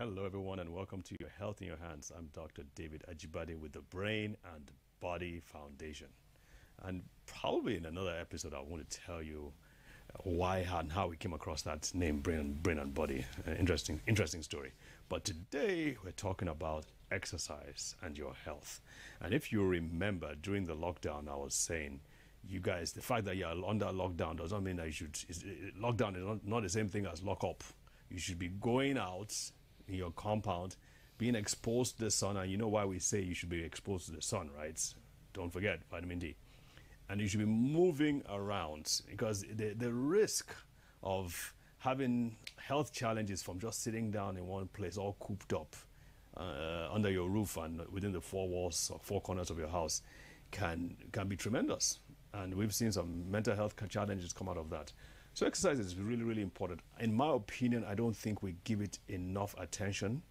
Hello, everyone, and welcome to Your Health in Your Hands. I'm Dr. David Ajibade with the Brain and Body Foundation. And probably in another episode, I want to tell you why and how we came across that name, Brain and Body. Interesting story. But today, we're talking about exercise and your health. And if you remember, during the lockdown, I was saying, you guys, the fact that you're under lockdown does not mean that you should. Lockdown is not the same thing as lock up. You should be going out in your compound, being exposed to the sun. And you know why we say you should be exposed to the sun, right? Don't forget vitamin D. And you should be moving around, because the risk of having health challenges from just sitting down in one place, all cooped up under your roof and within the four walls or four corners of your house can be tremendous. And we've seen some mental health challenges come out of that. So exercise is really, really important. In my opinion, I don't think we give it enough attention.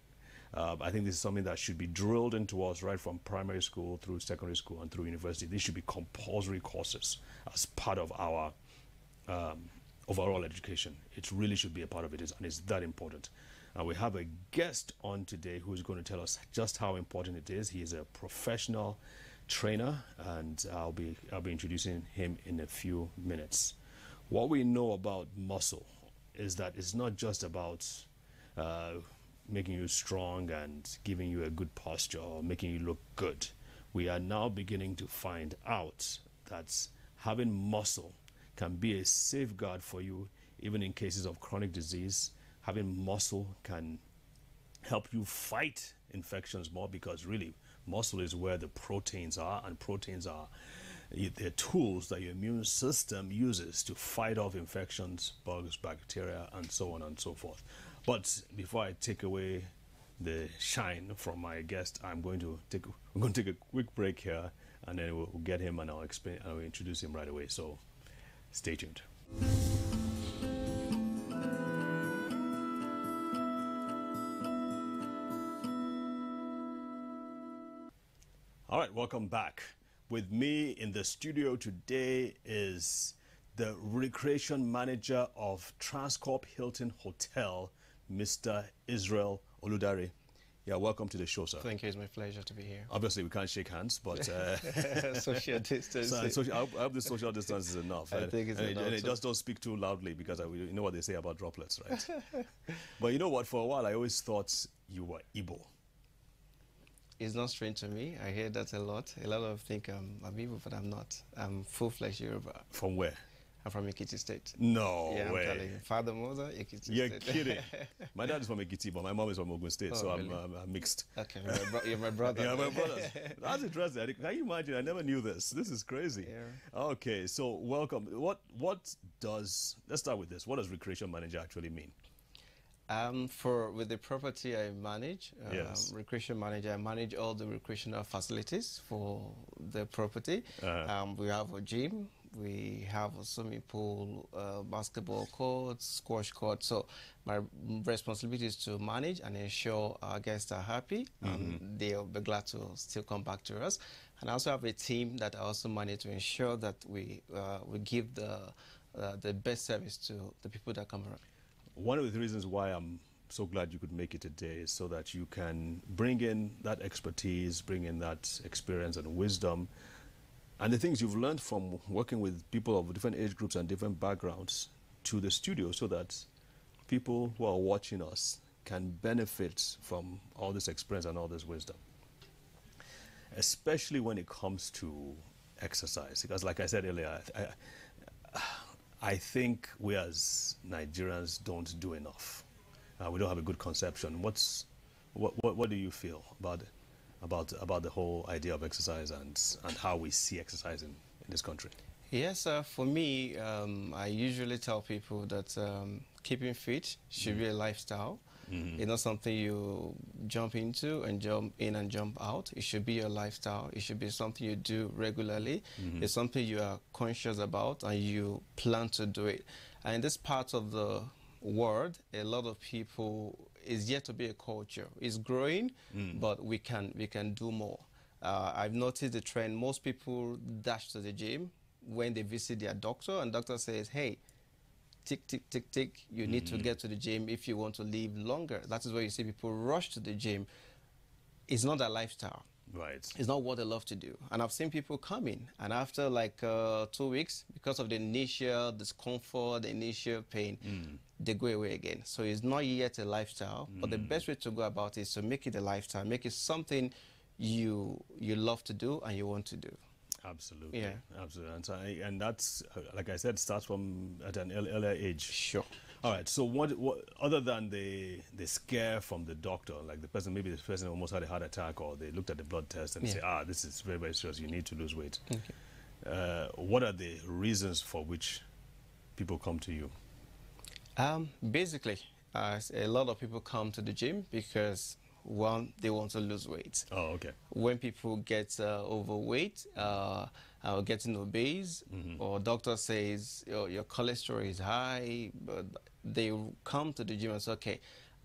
I think this is something that should be drilled into us right from primary school through secondary school and through university. These should be compulsory courses as part of our overall education. It really should be a part of it, and it's that important. And we have a guest on today who is going to tell us just how important it is. He is a professional trainer, and I'll be introducing him in a few minutes. What we know about muscle is that it's not just about making you strong and giving you a good posture or making you look good. We are now beginning to find out that having muscle can be a safeguard for you, even in cases of chronic disease. Having muscle can help you fight infections more, because really muscle is where the proteins are, and proteins are the tools that your immune system uses to fight off infections, bugs, bacteria, and so on and so forth. But before I take away the shine from my guest, we're going to take a quick break here, and then we'll get him, and I'll introduce him right away. So stay tuned. All right, welcome back. With me in the studio today is the recreation manager of Transcorp Hilton Hotel, Mr. Israel Oludare. Yeah, welcome to the show, sir. Thank you. It's my pleasure to be here. Obviously, we can't shake hands, but social distance. I hope the social distance is enough. I think it's enough. And it just don't speak too loudly, because you know what they say about droplets, right? But you know what? For a while, I always thought you were Igbo. It's not strange to me. I hear that a lot. A lot of think I'm Igbo, but I'm not. I'm full-fledged Yoruba. From where? I'm from Ekiti State. No yeah, way. I'm telling you. Father, mother, Ekiti State. You're kidding. My dad is from Ekiti, but my mom is from Ogun State, so really? I'm mixed. Okay, you're my brother. Yeah, my brothers. That's interesting. Can you imagine? I never knew this. This is crazy. Yeah. Okay, so welcome. Let's start with this. What does recreation manager actually mean? With the property I manage, Yes. recreation manager, I manage all the recreational facilities for the property. We have a gym, we have a swimming pool, basketball court, squash court. So my responsibility is to manage and ensure our guests are happy, and they'll be glad to still come back to us. And I also have a team that I also manage to ensure that we give the best service to the people that come around. One of the reasons why I'm so glad you could make it today is so that you can bring in that expertise, bring in that experience and wisdom, and the things you've learned from working with people of different age groups and different backgrounds to the studio, so that people who are watching us can benefit from all this experience and all this wisdom, especially when it comes to exercise. Because like I said earlier, I think we as Nigerians don't do enough. We don't have a good conception. What do you feel about the whole idea of exercise and how we see exercise in this country? Yes, for me, I usually tell people that keeping fit should be a lifestyle. It's not something you jump into and jump in and jump out. It should be your lifestyle. It should be something you do regularly. It's something you are conscious about and you plan to do it. And in this part of the world, a lot of people, is yet to be a culture. It's growing, but we can do more. I've noticed the trend. Most people dash to the gym when they visit their doctor, and doctor says, hey, tick, tick, tick, tick. You need to get to the gym if you want to live longer. That is why you see people rush to the gym. It's not a lifestyle. Right. It's not what they love to do. And I've seen people come in, and after like 2 weeks, because of the initial discomfort, the initial pain, they go away again. So it's not yet a lifestyle, but the best way to go about it is to make it a lifestyle, make it something you love to do and you want to do. Absolutely. Yeah. Absolutely. And, so and that's, like I said, starts from at an earlier age. Sure. All right. So what other than the scare from the doctor, like the person, maybe this person almost had a heart attack, or they looked at the blood test and say, this is very, very serious, you need to lose weight. Okay. What are the reasons for which people come to you? Basically, a lot of people come to the gym because, one, they want to lose weight. Oh, okay. When people get overweight, getting obese, or doctor says your cholesterol is high, but they come to the gym and say, okay,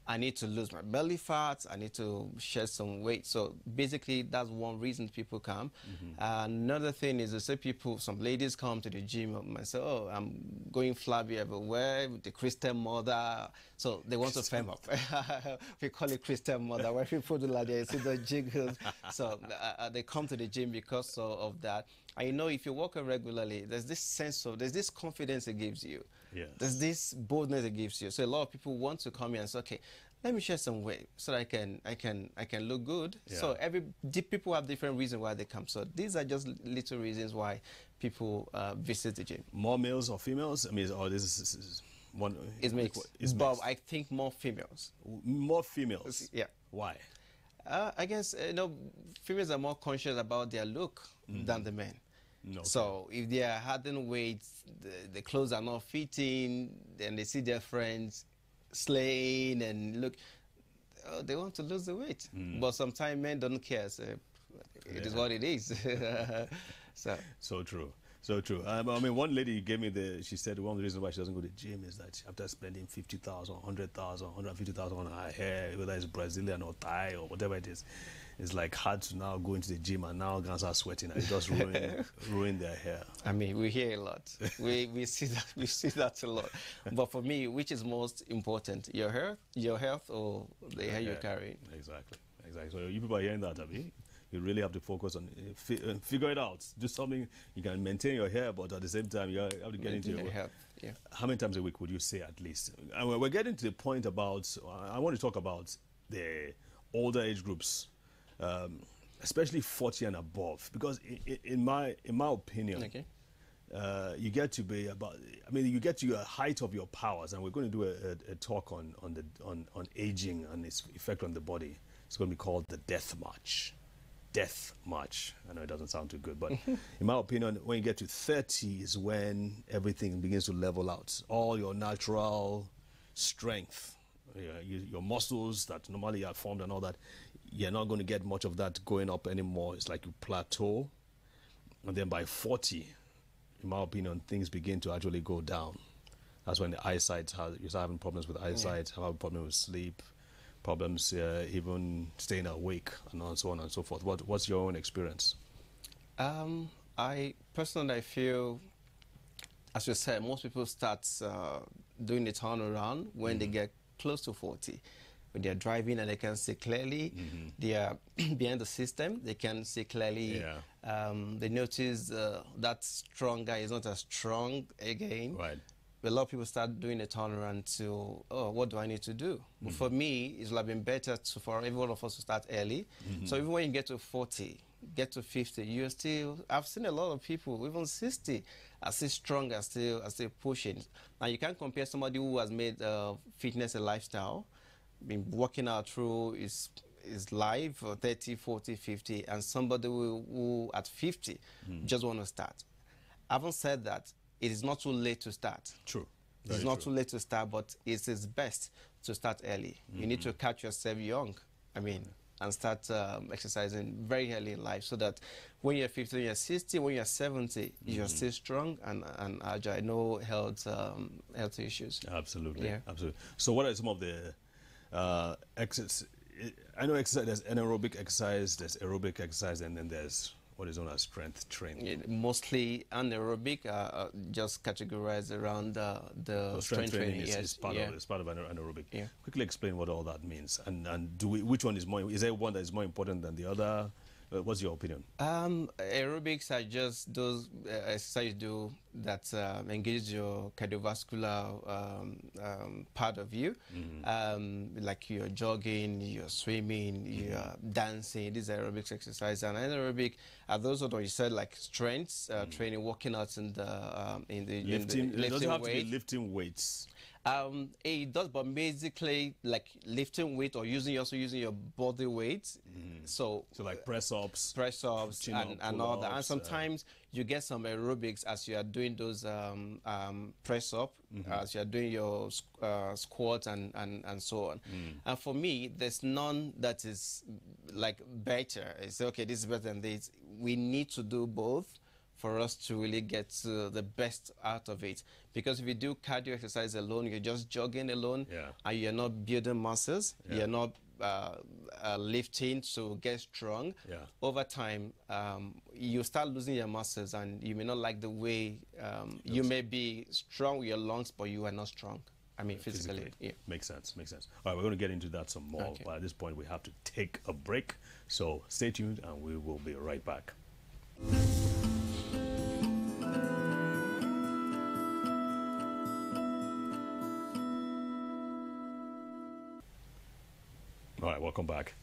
I need to lose my belly fat, I need to shed some weight. So basically, that's one reason people come. Another thing is, some ladies come to the gym and say, oh, I'm going flabby everywhere with the Christian mother. So they want to firm up. We call it Christian mother, where people do like they see the jiggles. So they come to the gym because of that. And you know, if you work out regularly, there's this confidence it gives you. Yes. There's this boldness it gives you. So a lot of people want to come here and say, okay, let me shed some weight so that I can look good. Yeah. So people have different reasons why they come. So these are just little reasons why people visit the gym. More males or females? I mean, this is one. It's mixed. But I think more females. More females. Yeah. Why? I guess females are more conscious about their look than the men. No. So if they are adding weight, the clothes are not fitting, then they see their friends slaying and look, they want to lose the weight. But sometimes men don't care. So it is what it is. So true. So true. I mean, one lady gave me she said one of the reasons why she doesn't go to the gym is that after spending 50,000, 100,000, 150,000 on her hair, whether it's Brazilian or Thai or whatever it is, it's like hard to now go into the gym and now guys are sweating and it just ruin their hair. I mean, we hear a lot. we see that a lot. But for me, which is most important, your health or the hair you carry? Exactly. So you people are hearing that, Abi? You really have to focus on figure it out. Do something you can maintain your hair, but at the same time you have to get into your health. Yeah. How many times a week would you say at least? And we're getting to the point about. I want to talk about the older age groups, especially 40 and above, because in my opinion, okay, you get to be about. I mean, you get to your height of your powers, and we're going to do a talk on aging and its effect on the body. It's going to be called the Death March. Death March. I know it doesn't sound too good, but in my opinion, when you get to 30 is when everything begins to level out. All your natural strength, your muscles that normally are formed and all that, you're not going to get much of that going up anymore. It's like you plateau. And then by 40, in my opinion, things begin to actually go down. That's when the eyesight, you start having problems with eyesight, have a problem with sleep, problems even staying awake, and so on and so forth. What's your own experience? I personally feel, as you said, most people start doing the turnaround when they get close to 40. When they're driving and they can see clearly, they are behind the system, they can see clearly. Yeah. They notice that strong guy is not as strong again. Right. A lot of people start doing a turnaround to, what do I need to do? But for me, it's like been better for every one of us to start early. So even when you get to 40, get to 50, you're still, I've seen a lot of people, even 60, are still strong, are still pushing. Now you can't compare somebody who has made fitness a lifestyle, been working out through his life for 30, 40, 50, and somebody who at 50 just want to start. Having said that, it is not too late to start. True. It's not too late to start, but it is best to start early. You need to catch yourself young, and start exercising very early in life so that when you're 50, when you're 60, when you're 70, you're still strong and agile, no health issues. Absolutely. Yeah. Absolutely. So what are some of the exercises? I know exercise, there's anaerobic exercise, there's aerobic exercise, and then there's what is known as strength training? Mostly anaerobic, just categorized around the So strength training yes, is part of anaerobic. Yeah. Quickly explain what all that means, and which one is more? Is there one that is more important than the other? What's your opinion? Aerobics are just those exercises you do that engage your cardiovascular part of you, like you're jogging, you're swimming, you're dancing. These are aerobics exercises. And anaerobic are those sort of, you said, like strength training, working out in the Lifting. It doesn't have to be weight. lifting weights. It does, but basically like lifting weight or using your body weight. So like press ups, and all that. And sometimes you get some aerobics as you are doing those press up, as you are doing your squats and so on. And for me, there's none that is like better. It's okay, this is better than this. We need to do both for us to really get the best out of it. Because if you do cardio exercise alone, you're just jogging alone, and you're not building muscles, you're not lifting to get strong. Over time, you start losing your muscles, and you may not like the way you may be strong with your lungs, but you are not strong. I mean, physically. Yeah. Makes sense. All right, we're going to get into that some more. Okay. But at this point, we have to take a break. So stay tuned, and we will be right back. All right, welcome back.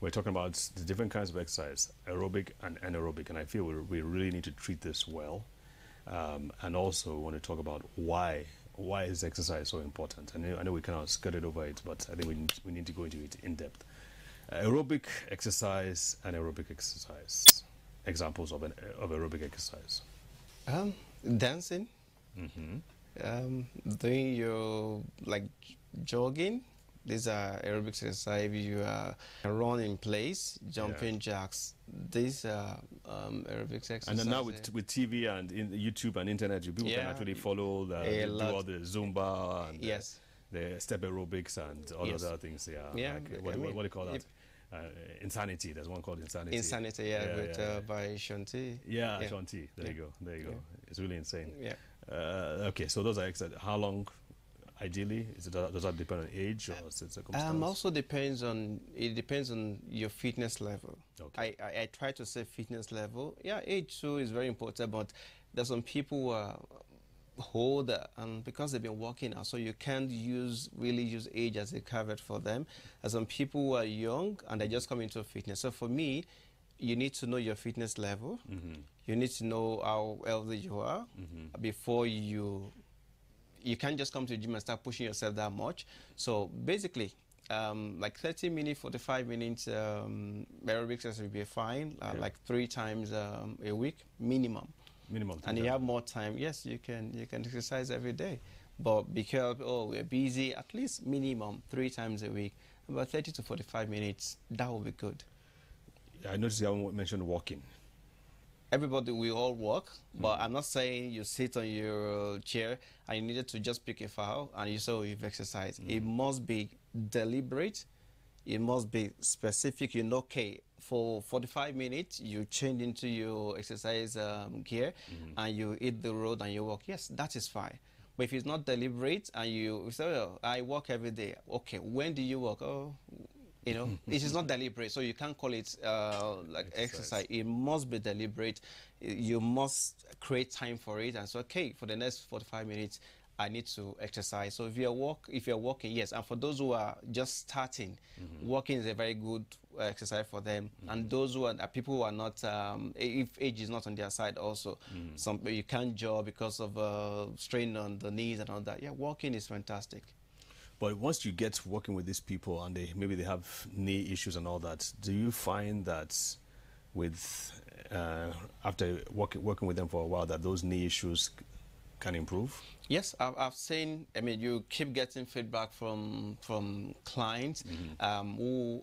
We're talking about the different kinds of exercise, aerobic and anaerobic, and I feel we really need to treat this well. And also, we want to talk about why is exercise so important. I know we kind of skirted over it, but I think we need to go into it in depth. Aerobic exercise and aerobic exercise. Examples of aerobic exercise. Dancing. Doing your like jogging. These are aerobic exercise. You run in place, jumping jacks. These are aerobic exercises. And then now with TV and YouTube and internet, people can actually follow do all the Zumba and the step aerobics and all other things. Like, what do you call that? Insanity. There's one called Insanity. Insanity, by Shanti. Shanti. There you go. It's really insane. Okay, so those are exercises. How long? Ideally, does that depend on age or circumstance? Also depends on your fitness level. Okay. I try to say fitness level. Yeah, age too is very important, but there's some people who are older, and because they've been working out, so you can't really use age as a caveat for them. There's some people who are young and they just come into fitness. So for me, you need to know your fitness level. You need to know how healthy you are before you can't just come to the gym and start pushing yourself that much. So basically, like 30 minutes, 45 minutes aerobic exercise will be fine, like 3 times a week, minimum. And you have more time, yes, you can exercise every day. But because, we're busy, at least minimum 3 times a week, about 30 to 45 minutes, that will be good. I noticed you haven't mentioned walking. Everybody, we all walk, but I'm not saying you sit on your chair and you needed to just pick a file and you say you've exercised. It must be deliberate. It must be specific. You know, okay, for 45 minutes, you change into your exercise gear and you hit the road and you walk. Yes, that is fine. But if it's not deliberate and you say, well, I walk every day. Okay, when do you walk? It is not deliberate, so you can't call it like exercise. It must be deliberate. You must create time for it. And so, okay, for the next 45 minutes, I need to exercise. So if you're walking, yes. And for those who are just starting, walking is a very good exercise for them. And those who are people who are not, if age is not on their side, also, you can't jog because of strain on the knees and all that. Yeah, walking is fantastic. But once you get working with these people and maybe they have knee issues and all that, do you find that after working with them for a while that those knee issues can improve? Yes, I've seen. I mean, you keep getting feedback from clients who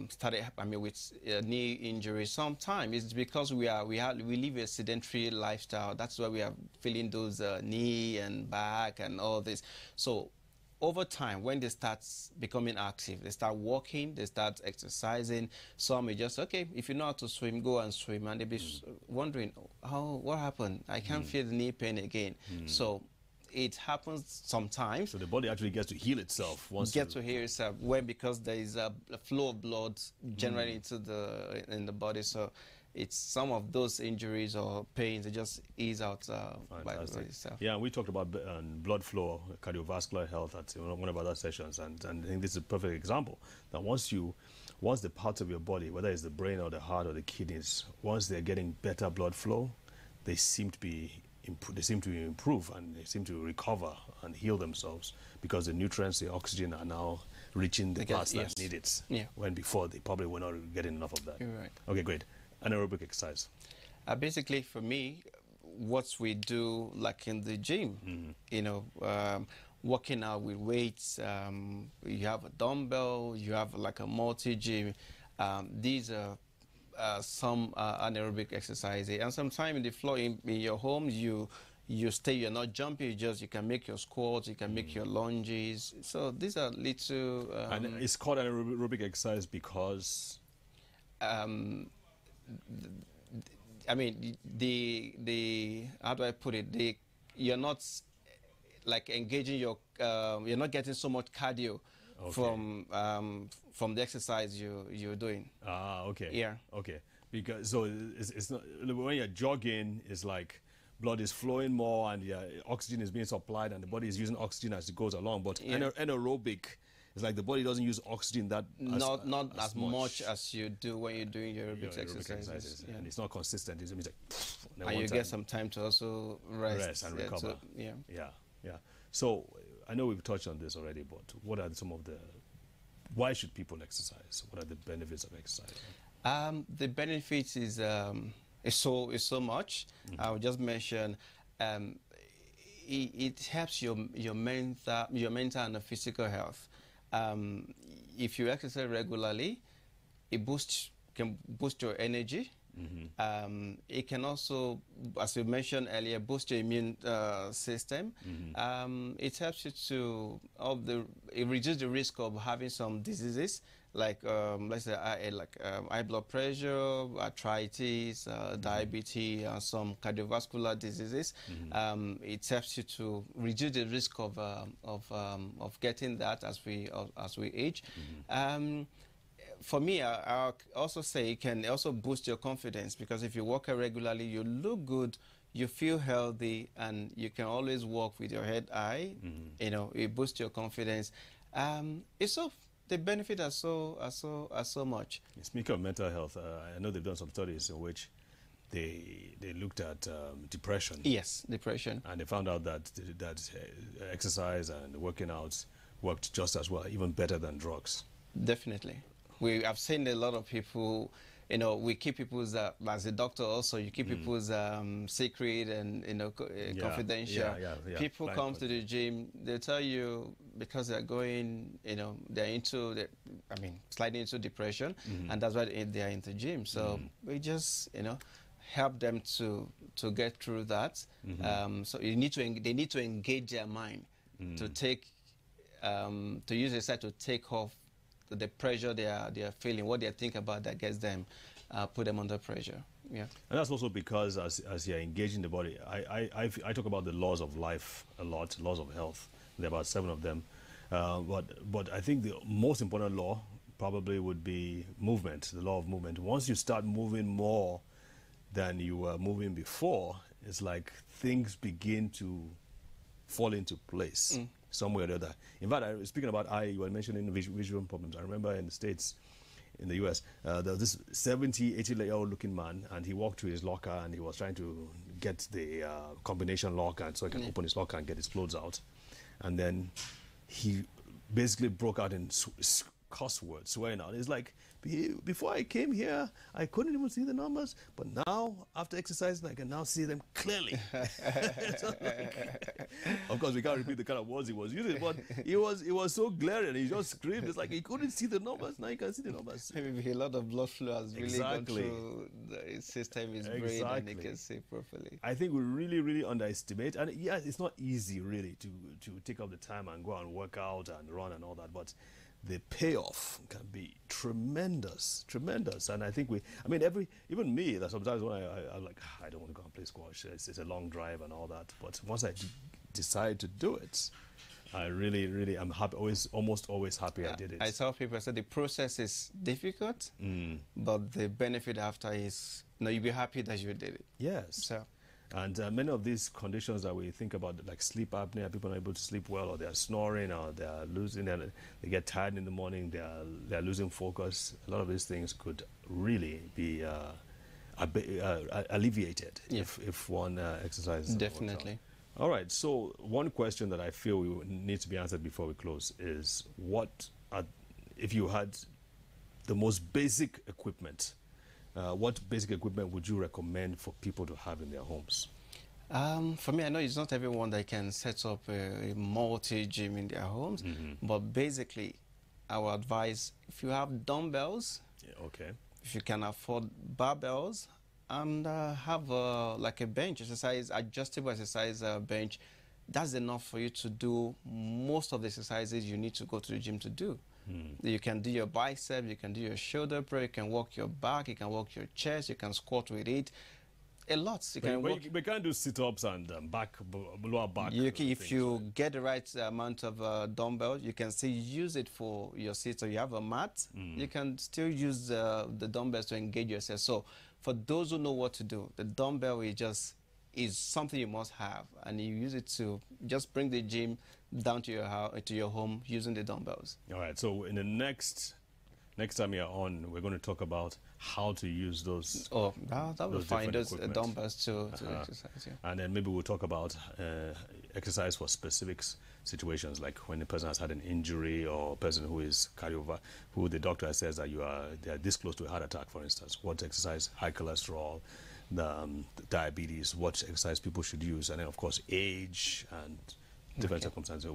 started. I mean, with knee injuries. Sometimes it's because we live a sedentary lifestyle. That's why we are feeling those knee and back and all this. So over time, when they start becoming active, they start walking, they start exercising. Some may just, okay, if you know how to swim, go and swim, and they'll be wondering, what happened? I can't feel the knee pain again. So it happens sometimes. So the body actually gets to heal itself once. To heal itself when, because there is a flow of blood generally in the body. So it's some of those injuries or pains, they just ease out by the body itself. Yeah, we talked about blood flow, cardiovascular health at one of our other sessions, and I think this is a perfect example that once the parts of your body, whether it's the brain or the heart or the kidneys, once they're getting better blood flow, they seem to improve and they seem to recover and heal themselves, because the nutrients, the oxygen, are now reaching the parts that need it. Yeah. When before they probably were not getting enough of that. You're right. Okay, great. Anaerobic exercise. Basically, for me, what we do, like in the gym, working out with weights, you have a dumbbell, you have like a multi-gym. These are some anaerobic exercises. And sometimes in the floor, in your home, you're not jumping, you can make your squats, you can make your lunges. So these are little... and it's called anaerobic exercise because... I mean, how do I put it? You're not like engaging you're not getting so much cardio from the exercise you're doing. Okay. Yeah. Okay. Because so it's not, when you're jogging, it's like blood is flowing more and oxygen is being supplied and the body is using oxygen as it goes along. But anaerobic, it's like the body doesn't use oxygen not as much as you do when you're doing your aerobics exercises. Yeah. And it's not consistent. It's like, and you get some time to also rest and recover. Yeah. So I know we've touched on this already, but what are some of why should people exercise? What are the benefits of exercise? The benefits is so much. I will just mention it helps your mental and physical health. If you exercise regularly, it can boost your energy. It can also, as you mentioned earlier, boost your immune system. It helps you it reduces the risk of having some diseases like let's say high blood pressure, arthritis, diabetes, and some cardiovascular diseases. It helps you to reduce the risk of getting that as we age. For me, I also say it can also boost your confidence, because if you work out regularly, you look good, you feel healthy, and you can always walk with your head high. It boosts your confidence. The benefits are so much. Speaking of mental health, I know they've done some studies in which they looked at depression. Yes, depression. And they found out that exercise and working out worked just as well, even better than drugs. Definitely. I've seen a lot of people, we keep people's, as a doctor also, you keep people's secret and, confidential. People come to the gym, they tell you because they're going, they're sliding into depression, and that's why they're into gym. So we just, help them to get through that. So they need to engage their mind to take, to use the side to take off the pressure they are feeling, what they think about that gets them, put them under pressure. Yeah. And that's also because as you're engaging the body, I talk about the laws of life a lot, laws of health. There are about 7 of them. But I think the most important law probably would be movement, the law of movement. Once you start moving more than you were moving before, it's like things begin to fall into place. Somewhere or the other. In fact, speaking about you were mentioning visual problems. I remember in the States, in the US, there was this 70, 80-year-old looking man, and he walked to his locker and he was trying to get the combination lock, and so he can open his locker and get his clothes out. And then he basically broke out in cuss words, swearing out. It's like before I came here, I couldn't even see the numbers, but now, after exercising, I can now see them clearly. So, of course, we can't repeat the kind of words he was using, but it was so glaring. He just screamed. It's like he couldn't see the numbers. Now you can see the numbers. Maybe a lot of blood flow has really gone through the system, his brain, and he can see properly. I think we really, really underestimate. And yeah, it's not easy, really, to take up the time and go and work out and run and all that, but the payoff can be tremendous. And I think even me, that sometimes when I'm like, I don't want to go and play squash, it's a long drive and all that, but once I decide to do it, I really am happy, almost always happy I did it. I tell people, I said the process is difficult, but the benefit after is, you'll be happy that you did it. Yes. So. And many of these conditions that we think about, like sleep apnea, people are not able to sleep well, or they are snoring, or they are they get tired in the morning, they are losing focus. A lot of these things could really be alleviated if one exercises. Definitely. All right. So one question that I feel needs to be answered before we close is, if you had the most basic equipment, what basic equipment would you recommend for people to have in their homes? For me, I know it's not everyone that can set up a multi-gym in their homes, but basically, I would advise, if you have dumbbells, if you can afford barbells, and have like a bench exercise, adjustable exercise bench, that's enough for you to do most of the exercises you need to go to the gym to do. You can do your bicep, you can do your shoulder press, you can work your back, you can work your chest, you can squat with it. A lot. We can't do sit-ups and lower back. If you get the right amount of dumbbells, you can still use it for your sit. So you have a mat, you can still use the dumbbells to engage yourself. So for those who know what to do, the dumbbell is something you must have, and you use it to just bring the gym down to your home using the dumbbells. All right. So in the next time you're on, we're going to talk about how to use those. Oh, that will find those dumbbells to exercise. Yeah. And then maybe we'll talk about exercise for specific situations, like when a person has had an injury, or a person who is who the doctor says that they are this close to a heart attack, for instance. What exercise, high cholesterol, the diabetes, what exercise people should use, and then of course age and different circumstances.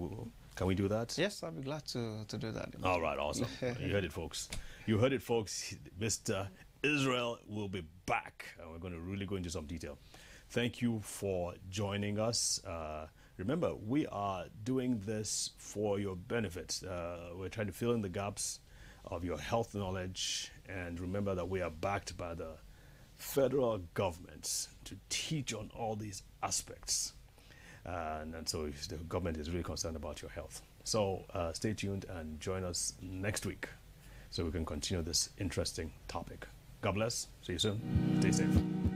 Can we do that? Yes, I'll be glad to do that. All right, awesome. You heard it, folks. You heard it, folks. Mr. Israel will be back, and we're going to really go into some detail. Thank you for joining us. Remember, we are doing this for your benefit. We're trying to fill in the gaps of your health knowledge, and remember that we are backed by the federal government to teach on all these aspects. And so the government is really concerned about your health. So stay tuned and join us next week so we can continue this interesting topic. God bless. See you soon. Stay safe.